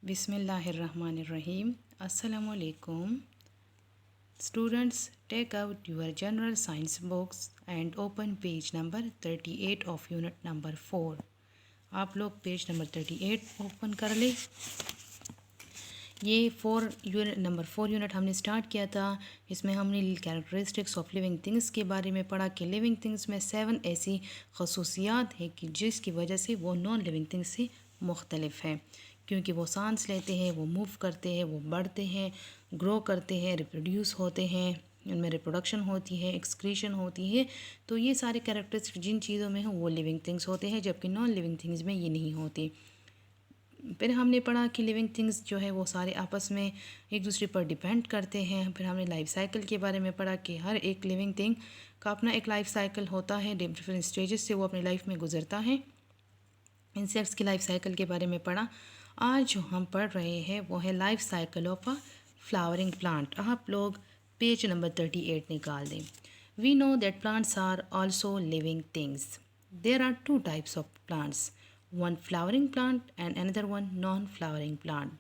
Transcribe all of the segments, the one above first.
Bismillahirrahmanirrahim. Assalamu alaikum. Students, take out your general science books and open page number 38 of unit number 4. आप लोग page number 38 open कर ले। ये number 4 unit हमने start किया था। इसमें हमने कैरेक्टरिस्टिक्स ऑफ लिविंग थिंग्स के बारे में पढ़ा कि लिविंग थिंग्स में 7 ऐसी खसूसियात हैं कि जिसकी वजह से वो नॉन लिविंग थिंग्स से मुख्तलिफ है, क्योंकि वो सांस लेते हैं, वो मूव करते हैं, वो बढ़ते हैं, ग्रो करते हैं, रिप्रोड्यूस होते हैं, उनमें रिप्रोडक्शन होती है, एक्सक्रीशन होती है। तो ये सारे कैरेक्टरिस्टिक्स जिन चीज़ों में हैं वो लिविंग थिंग्स होते हैं, जबकि नॉन लिविंग थिंग्स में ये नहीं होती। फिर हमने पढ़ा कि लिविंग थिंग्स जो है वो सारे आपस में एक दूसरे पर डिपेंड करते हैं। फिर हमने लाइफ साइकिल के बारे में पढ़ा कि हर एक लिविंग थिंग का अपना एक लाइफ साइकिल होता है, डिफरेंट स्टेजेस से वो अपनी लाइफ में गुजरता है। इंसेक्ट्स की लाइफ साइकिल के बारे में पढ़ा। आज जो हम पढ़ रहे हैं वो है life cycle of a flowering plant. आप लोग पेज नंबर 38 निकाल दें। We know that plants are also living things. There are 2 types of plants, one flowering plant and another one non-flowering plant.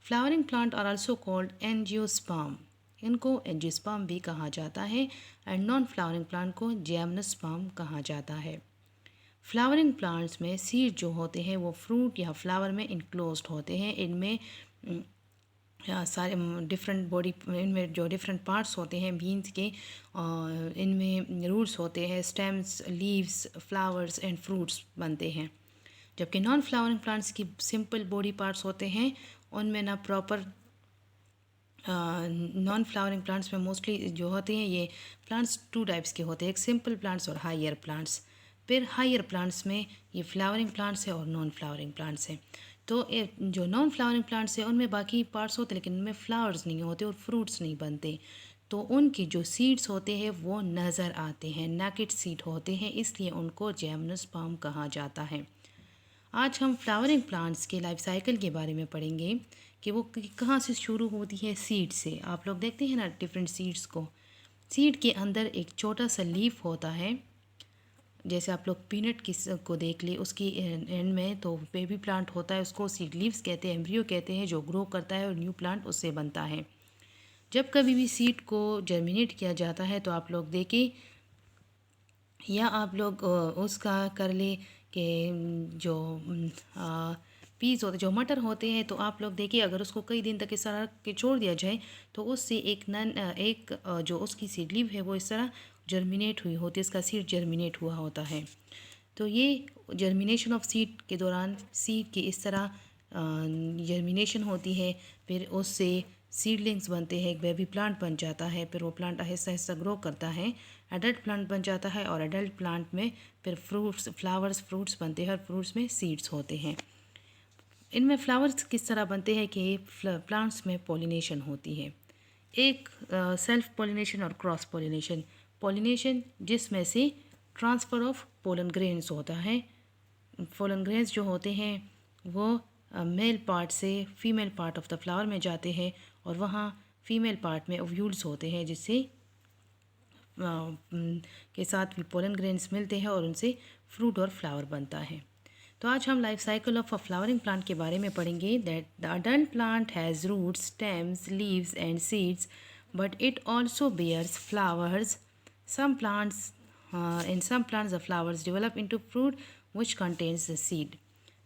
Flowering plant are also called angiosperm. इनको angiosperm भी कहा जाता है and non flowering plant को gymnosperm कहा जाता है। Flowering plants में सीड जो होते हैं वो फ्रूट या फ्लावर में इनक्लोज्ड होते हैं। इनमें सारे डिफरेंट बॉडी, इनमें जो डिफरेंट पार्ट्स होते हैं बीन्स के, इनमें रूट्स होते हैं, stems, leaves, flowers and fruits बनते हैं। जबकि नॉन फ्लावरिंग प्लांट्स की सिंपल बॉडी पार्ट्स होते हैं, उनमें ना प्रॉपर नॉन फ्लावरिंग प्लांट्स में मोस्टली जो होते हैं ये प्लांट्स 2 टाइप्स के होते हैं, एक सिंपल प्लांट्स और हायर प्लांट्स। फिर हायर प्लांट्स में ये फ्लावरिंग प्लांट्स है और नॉन फ्लावरिंग प्लांट्स हैं। तो जो नॉन फ्लावरिंग प्लांट्स है उनमें बाकी पार्ट्स होते हैं लेकिन उनमें फ्लावर्स नहीं होते और फ्रूट्स नहीं बनते, तो उनके जो सीड्स होते हैं वो नज़र आते हैं, नैकेड सीड होते हैं, इसलिए उनको जिम्नोस्पर्म कहा जाता है। आज हम फ्लावरिंग प्लांट्स के लाइफ साइकिल के बारे में पढ़ेंगे कि वो कहाँ से शुरू होती है, सीड से। आप लोग देखते हैं ना डिफरेंट सीड्स को। सीड के अंदर एक छोटा सा लीफ होता है, जैसे आप लोग पीनट को देख ले, उसकी एंड में तो बेबी प्लांट होता है, उसको सीड लीव्स कहते हैं, एम्ब्रियो कहते हैं, जो ग्रो करता है और न्यू प्लांट उससे बनता है। जब कभी भी सीड को जर्मिनेट किया जाता है तो आप लोग देखें या आप लोग उसका कर ले कि जो पीस होते, जो मटर होते हैं, तो आप लोग देखिए अगर उसको कई दिन तक इस तरह के छोड़ दिया जाए तो उससे जो उसकी सीड लीव है वो इस तरह जर्मिनेट हुई होती है, इसका सीड जर्मिनेट हुआ होता है। तो ये जर्मिनेशन ऑफ सीड के दौरान सीड की इस तरह जर्मिनेशन होती है, फिर उससे सीडलिंग्स बनते हैं, एक बेबी प्लांट बन जाता है, फिर वो प्लांट आहिस्ता आहिस्ता ग्रो करता है, एडल्ट प्लांट बन जाता है और एडल्ट प्लांट में फिर फ्रूट्स, फ्लावर्स, फ्रूट्स बनते हैं और फ्रूट्स में सीड्स होते हैं। इनमें फ्लावर्स किस तरह बनते हैं कि प्लांट्स में पॉलिनेशन होती है, एक सेल्फ पॉलिनेशन और क्रॉस पॉलिनेशन। पॉलिनेशन जिसमें से ट्रांसफ़र ऑफ पोलन ग्रेन्स होता है। पोलन ग्रेन्स जो होते हैं वो मेल पार्ट से female part of the flower में जाते हैं और वहाँ फीमेल पार्ट में ओव्यूल्स होते हैं, जिससे के साथ भी पोलन ग्रेन्स मिलते हैं और उनसे फ्रूट और फ्लावर बनता है। तो आज हम life cycle of a flowering plant के बारे में पढ़ेंगे। That the adult plant has roots, stems, leaves and seeds, but it also bears flowers. Some plants in some plants the flowers develop into fruit which contains the seed.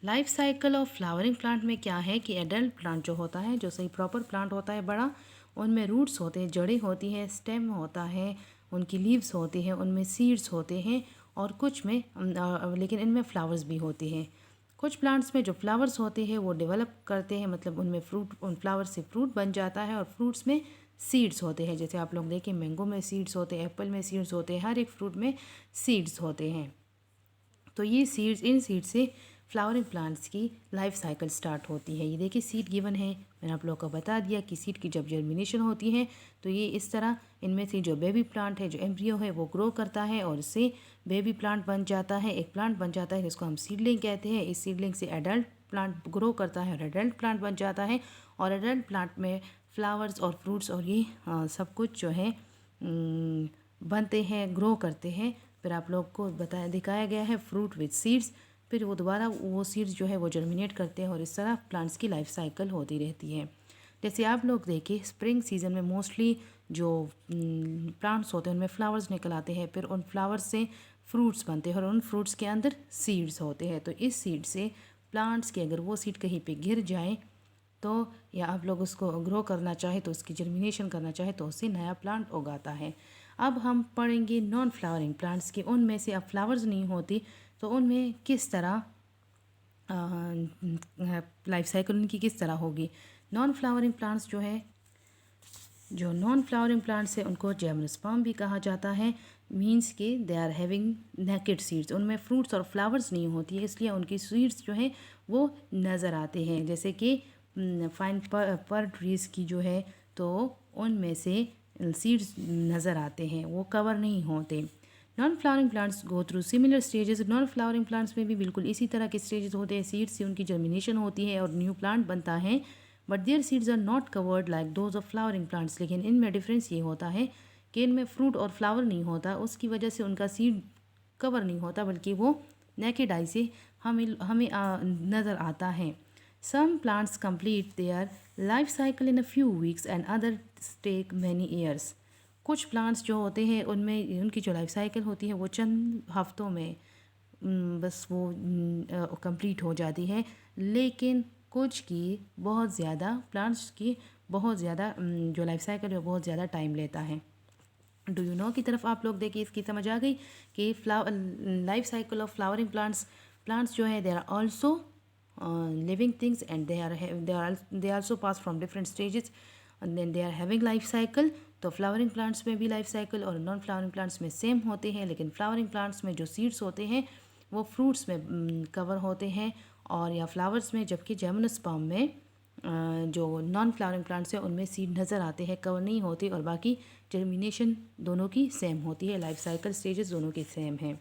Life cycle of flowering plant में क्या है कि adult plant जो होता है, जो सही proper plant होता है बड़ा, उनमें रूट्स होते हैं, जड़ें होती हैं, स्टेम होता है, उनकी लीव्स होती हैं, उनमें सीड्स होते हैं और कुछ में लेकिन इनमें फ्लावर्स भी होते हैं। कुछ प्लांट्स में जो फ्लावर्स होते हैं वो डेवलप करते हैं, मतलब उनमें फ्रूट, उन फ्लावर से फ्रूट बन जाता है और फ्रूट्स में सीड्स होते हैं। जैसे आप लोग देखें मैंगो में सीड्स होते हैं, एप्पल में सीड्स होते हैं, हर एक फ्रूट में सीड्स होते हैं। तो ये सीड्स, इन सीड से फ्लावरिंग प्लांट्स की लाइफ साइकिल स्टार्ट होती है। ये देखिए सीड गिवन है, मैंने आप लोगों को बता दिया कि सीड की जब जर्मिनेशन होती है तो ये इस तरह इनमें से जो बेबी प्लांट है, जो एम्ब्रियो है, वो ग्रो करता है और इससे बेबी प्लांट बन जाता है, एक प्लांट बन जाता है जिसको हम सीडलिंग कहते हैं। इस सीडलिंग से एडल्ट प्लांट ग्रो करता है और एडल्ट प्लांट बन जाता है और एडल्ट प्लांट में फ्लावर्स और फ्रूट्स और ये सब कुछ जो है बनते हैं, ग्रो करते हैं। फिर आप लोग को दिखाया गया है फ्रूट विद सीड्स। फिर वो दोबारा वो सीड्स जो है वो जर्मिनेट करते हैं और इस तरह प्लांट्स की लाइफ साइकिल होती रहती है। जैसे आप लोग देखिए स्प्रिंग सीज़न में मोस्टली जो प्लांट्स होते हैं उनमें फ्लावर्स निकल आते हैं, फिर उन फ्लावर्स से फ्रूट्स बनते हैं और उन फ्रूट्स के अंदर सीड्स होते हैं। तो इस सीड से प्लांट्स के अगर वो सीड कहीं पे गिर जाए तो या आप लोग उसको ग्रो करना चाहे तो उसकी जर्मिनेशन करना चाहे तो उससे नया प्लांट उगाता है। अब हम पढ़ेंगे नॉन फ्लावरिंग प्लांट्स की। उनमें से अब फ्लावर्स नहीं होती तो उनमें किस तरह लाइफ साइकिल उनकी किस तरह होगी। नॉन फ्लावरिंग प्लांट्स जो नॉन फ्लावरिंग प्लांट्स है उनको जिम्नोस्पर्म भी कहा जाता है। मींस के they are having naked seeds, उनमें फ्रूट्स और फ्लावर्स नहीं होती है, इसलिए उनकी सीड्स जो है वो नज़र आते हैं। जैसे कि फाइन पर ट्रीज़ की जो है तो उनमें से सीड्स नज़र आते हैं, वो कवर नहीं होते। Non flowering plants go through similar stages. Non flowering plants में भी बिल्कुल इसी तरह के स्टेजेस होते हैं। सीड्स से उनकी जर्मिनेशन होती है और न्यू प्लांट बनता है, but their seeds are not covered like those of flowering plants. लेकिन इनमें डिफरेंस ये होता है कि इनमें फ्रूट और फ्लावर नहीं होता, उसकी वजह से उनका सीड कवर नहीं होता, बल्कि वो नेकेड आई से हमें नज़र आता है। Some plants complete their life cycle in a few weeks and other take many years. कुछ प्लांट्स जो होते हैं उनमें उनकी जो लाइफ साइकिल होती है वो चंद हफ्तों में बस वो कंप्लीट हो जाती है, लेकिन कुछ की बहुत ज़्यादा प्लांट्स की बहुत ज़्यादा जो लाइफ साइकिल है बहुत ज़्यादा टाइम लेता है। डू यू नो की तरफ आप लोग देखिए, इसकी समझ आ गई कि life cycle of flowering plants जो है they are also living things and they also pass from different stages and then they are having life cycle। तो फ्लावरिंग प्लांट्स में भी लाइफ साइकिल और नॉन फ्लावरिंग प्लांट्स में same होते हैं, लेकिन फ्लावरिंग प्लांट्स में जो सीड्स होते हैं वो फ्रूट्स में कवर होते हैं और या फ्लावर्स में, जबकि जिम्नोस्पर्म में जो नॉन फ्लावरिंग प्लांट्स हैं उनमें सीड नज़र आते हैं, कवर नहीं होती, और बाकी जर्मिनेशन दोनों की सेम होती है, लाइफ साइकिल स्टेजेस दोनों की सेम हैं।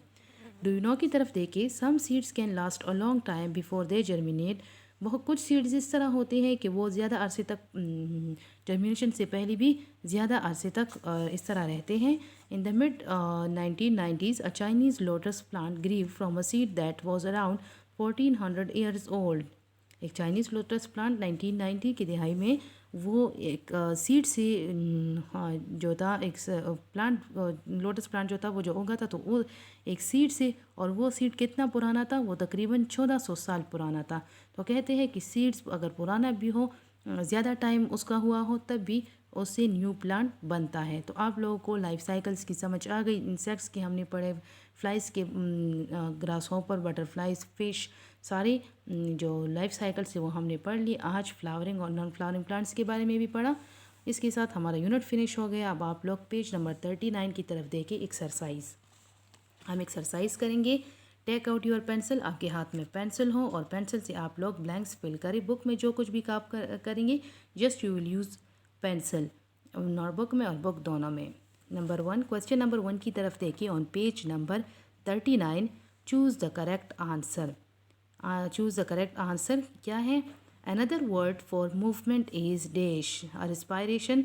डू यू नो की तरफ देखिए, some seeds can last a long time before they germinate. बहुत कुछ सीड्स इस तरह होते हैं कि वो ज़्यादा अरसे तक जर्मिनेशन से पहले भी ज़्यादा अरसे तक इस तरह रहते हैं। In the mid 1990s a Chinese lotus plant grew from a seed that was around 1400 years old. एक चाइनीज़ लोटस प्लांट 1990 की दिहाई में वो एक सीड से हाँ जो था एक प्लांट लोटस प्लांट जो था वो जो उगा था तो वो एक सीड से, और वो सीड कितना पुराना था, वो तकरीबन 1400 साल पुराना था। तो कहते हैं कि सीड्स अगर पुराना भी हो, ज़्यादा टाइम उसका हुआ हो, तब भी उससे न्यू प्लांट बनता है। तो आप लोगों को लाइफ साइकिल्स की समझ आ गई। इंसेक्ट्स की हमने पढ़े, फ्लाइज के, ग्रास हॉपर, बटरफ्लाइज, फिश, सारे जो लाइफ साइकिल्स है वो हमने पढ़ ली। आज फ्लावरिंग और नॉन फ्लावरिंग प्लांट्स के बारे में भी पढ़ा। इसके साथ हमारा यूनिट फिनिश हो गया। अब आप लोग पेज नंबर 39 की तरफ देखिए। एक्सरसाइज, हम एक्सरसाइज करेंगे। टेक आउट योर पेंसिल, आपके हाथ में पेंसिल हो और पेंसिल से आप लोग ब्लैंक्स फिल करें। बुक में जो कुछ भी आप करेंगे just you will use pencil, notebook में और बुक दोनों में। नंबर 1, क्वेश्चन नंबर 1 की तरफ देखिए। On page number 39 choose the correct answer. Choose the correct answer क्या है? Another word for movement is dash, respiration,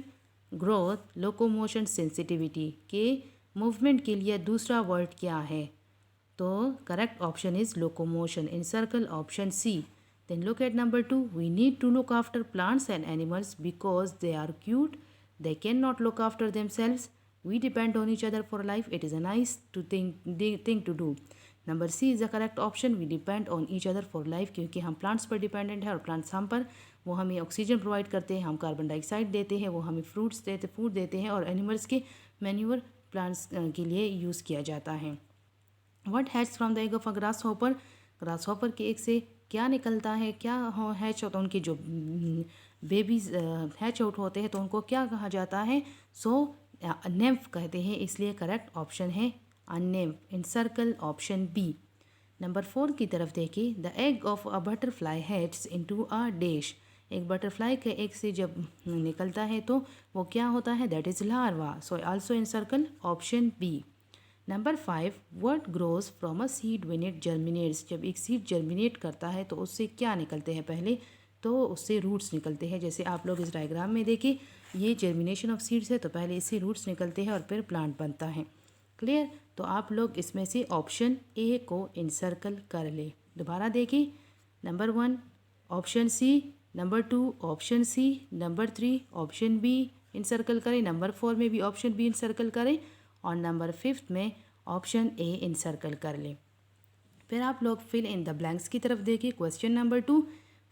growth, locomotion, sensitivity. के मूवमेंट के लिए दूसरा वर्ड क्या है? तो correct option is locomotion. Encircle option C. Then look at number 2, we need to look after plants and animals because they are cute, they cannot look after themselves, we depend on each other for life, it is a nice thing to do। Number C is the correct option, we depend on each other for life, क्योंकि हम plants पर dependent है और plants हम पर, वो हमें oxygen provide करते हैं, हम कार्बन डाइऑक्साइड देते हैं, वो हमें फूड देते हैं, और एनिमल्स के मैन्यूअर प्लांट्स के लिए यूज़ किया जाता है। What hatch from the egg of a grass hopper, grass hopper के एग से क्या निकलता है, क्या हैच होता है, उनके जो बेबीज हैच आउट होते हैं तो उनको क्या कहा जाता है? सो नेम्फ कहते हैं, इसलिए करेक्ट ऑप्शन है a nymph. Encircle option B. Number 4 की तरफ देखिए। The egg of a butterfly hatches into a dash, एक बटरफ्लाई के एग से जब निकलता है तो वो क्या होता है? That is larva. So also encircle option B. Number 5, what grows from a seed when it germinates, जब एक सीड जर्मिनेट करता है तो उससे क्या निकलते हैं? पहले तो उससे रूट्स निकलते हैं। जैसे आप लोग इस डायग्राम में देखिए, ये जर्मिनेशन ऑफ सीड्स है, तो पहले इससे रूट्स निकलते हैं और फिर प्लांट बनता है। क्लियर? तो आप लोग इसमें से ऑप्शन ए को इनसर्कल कर ले। दोबारा देखिए, number 1 option C, number 2 option C, number 3 option B encircle करें, नंबर 4 में भी ऑप्शन बी इनसर्कल करें और नंबर 5 में ऑप्शन ए इनसर्कल कर लें। फिर आप लोग फिल इन द ब्लैंक्स की तरफ देखिए। Question number 2,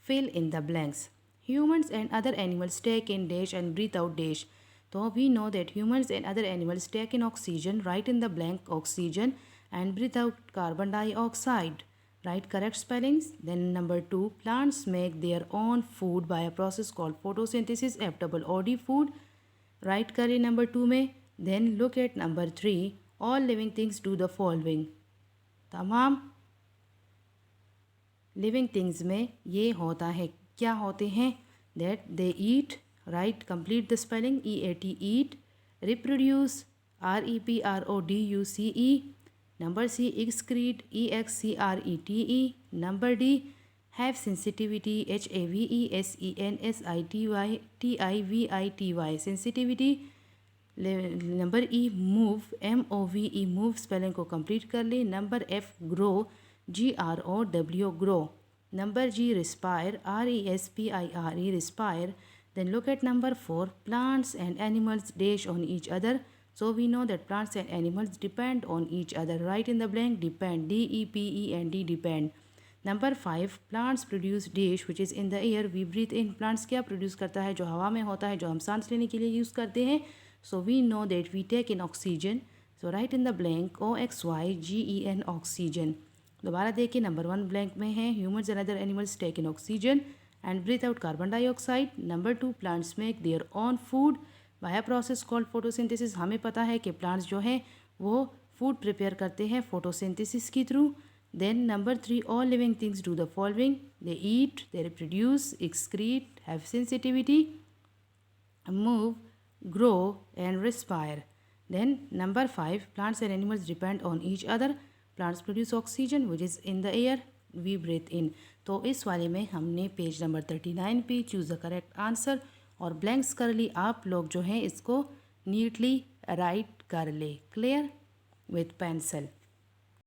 fill in the blanks. Humans and other animals take in dash and breathe out dash. तो we know that humans and other animals take in oxygen, right in the blank oxygen and breathe out carbon dioxide. Write correct spellings. Then number 2, plants make their own food by a process called photosynthesis, F double O D food. Write करें number 2 में. Then look at number 3, all living things do the following. तमाम living things में ये होता है, क्या होते हैं? That they eat, write complete the spelling, EAT eat, reproduce, REPRODUCE, number C excrete, EXCRETE, number D have sensitivity, HAVESENSITIVITY sensitivity, number E move, MOVE move spelling को complete कर ले, number F grow, GROW grow, number G respire, RESPIRE respire. Then look at number 4, plants and animals dash on each other. So we know that plants and animals depend on each other. Write in the blank depend, DEPEND depend. Number 5, plants produce dash which is in the air we breathe in. Plants क्या produce करता है? जो हवा में होता है, जो हम सांस लेने के लिए यूज़ करते हैं. So we know that we take in oxygen. So write in the blank OXYGEN oxygen. दोबारा देखिए, नंबर 1 ब्लैंक में है, humans and other animals take in oxygen and breathe out carbon dioxide. Number 2, plants make their own food by process called photosynthesis. हमें पता है कि plants जो हैं वो फूड प्रिपेयर करते हैं फोटोसिंथेसिस के through. Then number 3, all living things do the following. They eat, they reproduce, excrete, have sensitivity, move, grow and respire. Then number 5, plants and animals depend on each other. Plants produce oxygen which is in the air we breathe in. तो इस वाले में हमने page number 39 पे choose the correct answer और blanks कर ली. आप लोग जो हैं इसको नीटली राइट कर ले, क्लियर, विथ पेंसिल.